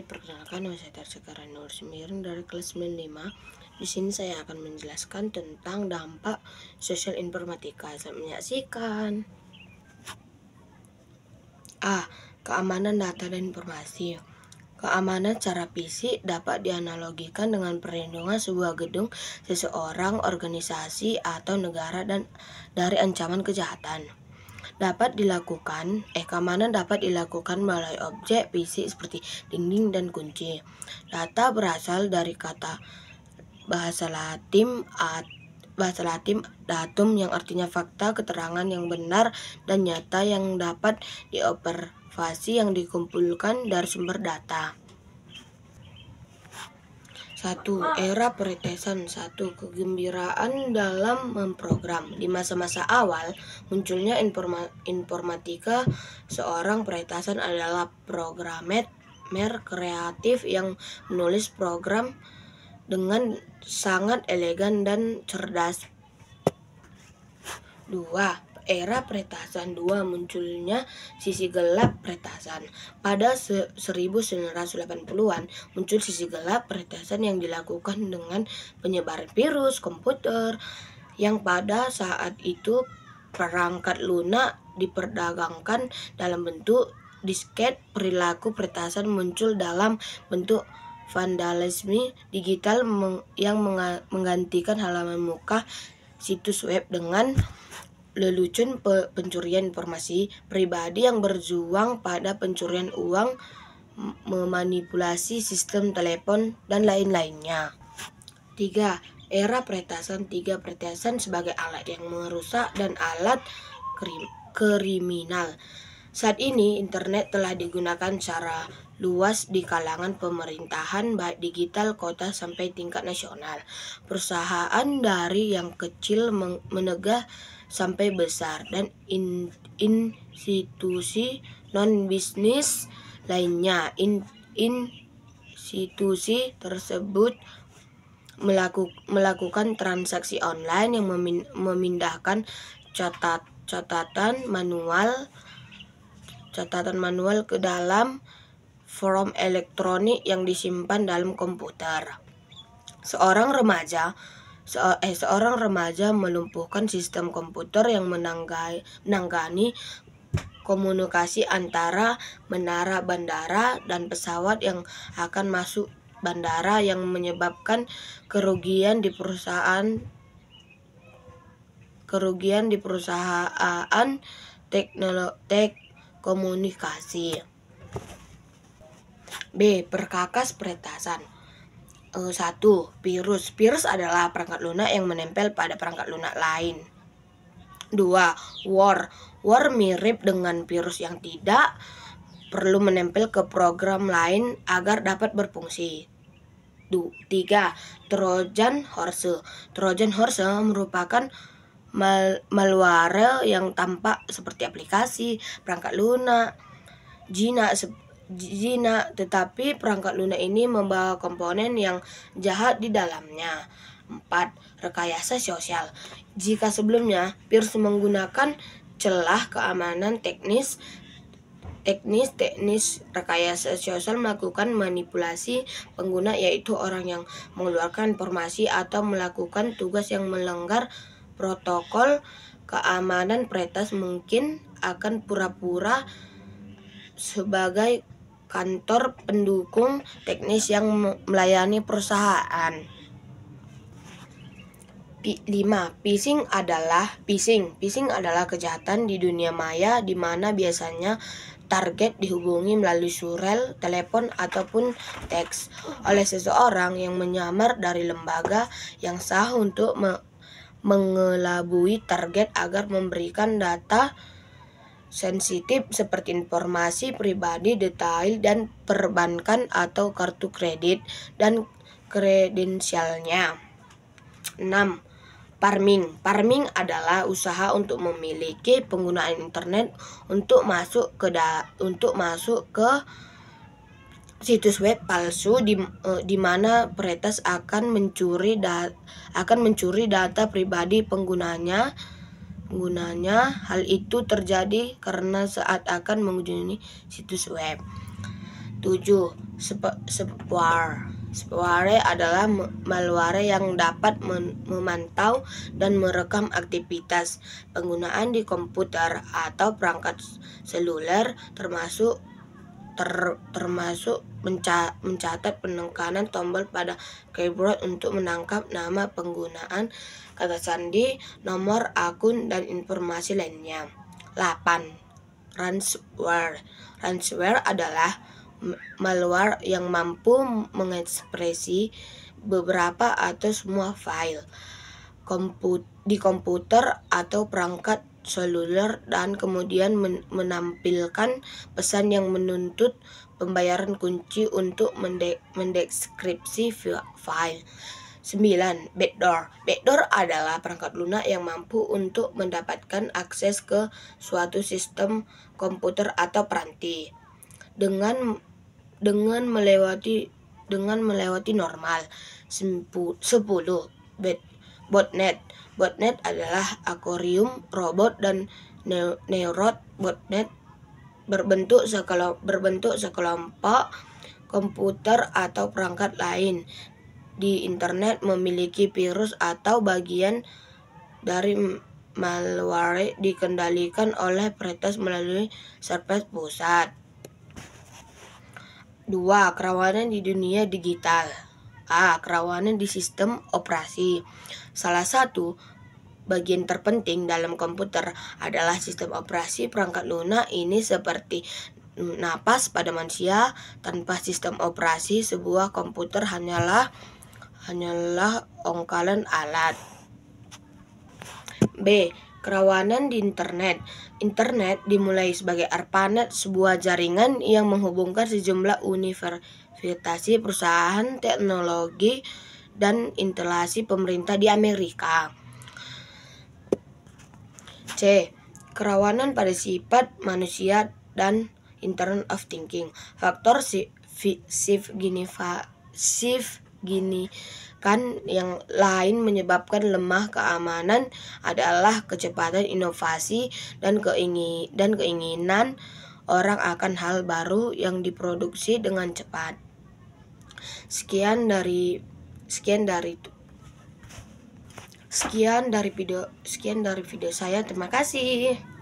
Perkenalkan, nama saya Tarsekara Nur Semirin dari kelas 95. Di sini saya akan menjelaskan tentang dampak sosial informatika. Selamat menyaksikan. A. Keamanan data dan informasi. Keamanan secara fisik dapat dianalogikan dengan perlindungan sebuah gedung, seseorang, organisasi, atau negara dan dari ancaman kejahatan. Keamanan dapat dilakukan melalui objek fisik seperti dinding dan kunci. Data berasal dari kata bahasa Latin datum yang artinya fakta, keterangan yang benar dan nyata yang dapat diobservasi yang dikumpulkan dari sumber data. 1. Era peretasan. 1. Kegembiraan dalam memprogram. Di masa-masa awal munculnya informatika, seorang peretasan adalah programmer kreatif yang menulis program dengan sangat elegan dan cerdas. 2. Era peretasan. 2. Munculnya sisi gelap peretasan. Pada 1980-an muncul sisi gelap peretasan yang dilakukan dengan penyebaran virus komputer, yang pada saat itu perangkat lunak diperdagangkan dalam bentuk disket. Perilaku peretasan muncul dalam bentuk vandalisme digital yang menggantikan halaman muka situs web dengan lelucon pencurian informasi pribadi yang berjuang pada pencurian uang, memanipulasi sistem telepon, dan lain-lainnya. 3. Era peretasan. 3. Peretasan sebagai alat yang merusak dan alat kriminal. Saat ini internet telah digunakan secara luas di kalangan pemerintahan, baik digital, kota, sampai tingkat nasional. Perusahaan dari yang kecil menegah sampai besar, dan institusi non-bisnis lainnya. Institusi tersebut melakukan transaksi online yang memindahkan catatan manual ke dalam form elektronik yang disimpan dalam komputer. Seorang remaja melumpuhkan sistem komputer yang menangani komunikasi antara menara bandara dan pesawat yang akan masuk bandara, yang menyebabkan kerugian di perusahaan komunikasi. B. Perkakas peretasan. 1. Virus. Virus adalah perangkat lunak yang menempel pada perangkat lunak lain. 2. War mirip dengan virus yang tidak perlu menempel ke program lain agar dapat berfungsi. 3. Trojan horse. Trojan horse merupakan malware yang tampak seperti aplikasi perangkat lunak jinak, tetapi perangkat lunak ini membawa komponen yang jahat di dalamnya. 4. Rekayasa sosial. Jika sebelumnya virus menggunakan celah keamanan teknis, rekayasa sosial melakukan manipulasi pengguna, yaitu orang yang mengeluarkan informasi atau melakukan tugas yang melanggar protokol keamanan. Peretas mungkin akan pura-pura sebagai kantor pendukung teknis yang melayani perusahaan. 5. Phishing adalah kejahatan di dunia maya di mana biasanya target dihubungi melalui surel, telepon, ataupun teks oleh seseorang yang menyamar dari lembaga yang sah untuk mengelabui target agar memberikan data sensitif seperti informasi pribadi, detail dan perbankan atau kartu kredit dan kredensialnya. 6. Farming adalah usaha untuk memiliki penggunaan internet untuk masuk ke situs web palsu di mana peretas akan mencuri data pribadi penggunanya. Hal itu terjadi karena saat akan mengunjungi situs web. 7. Spyware. Spyware adalah malware yang dapat memantau dan merekam aktivitas penggunaan di komputer atau perangkat seluler, termasuk mencatat penekanan tombol pada keyboard untuk menangkap nama penggunaan, kata sandi, nomor akun, dan informasi lainnya. 8. Ransomware. Ransomware adalah malware yang mampu mengekspresi beberapa atau semua file di komputer atau perangkat seluler dan kemudian menampilkan pesan yang menuntut pembayaran kunci untuk mendeskripsi file. 9. Backdoor. Backdoor adalah perangkat lunak yang mampu untuk mendapatkan akses ke suatu sistem komputer atau peranti dengan melewati normal. 10. Botnet. Botnet adalah akuarium robot dan neurot. Botnet berbentuk sekelompok komputer atau perangkat lain di internet memiliki virus atau bagian dari malware dikendalikan oleh peretas melalui server pusat. 2. Kerawanan di dunia digital. A. Kerawanan di sistem operasi. Salah satu bagian terpenting dalam komputer adalah sistem operasi. Perangkat lunak ini seperti napas pada manusia. Tanpa sistem operasi, sebuah komputer hanyalah ongkalan alat. B. Kerawanan di internet. Internet dimulai sebagai ARPANET, sebuah jaringan yang menghubungkan sejumlah universitas, perusahaan teknologi, dan instalasi pemerintah di Amerika. C. Kerawanan pada sifat manusia dan Internet of Thinking. Faktor signifikan yang lain menyebabkan lemah keamanan adalah kecepatan inovasi dan keinginan orang akan hal baru yang diproduksi dengan cepat. Sekian dari video saya. Terima kasih.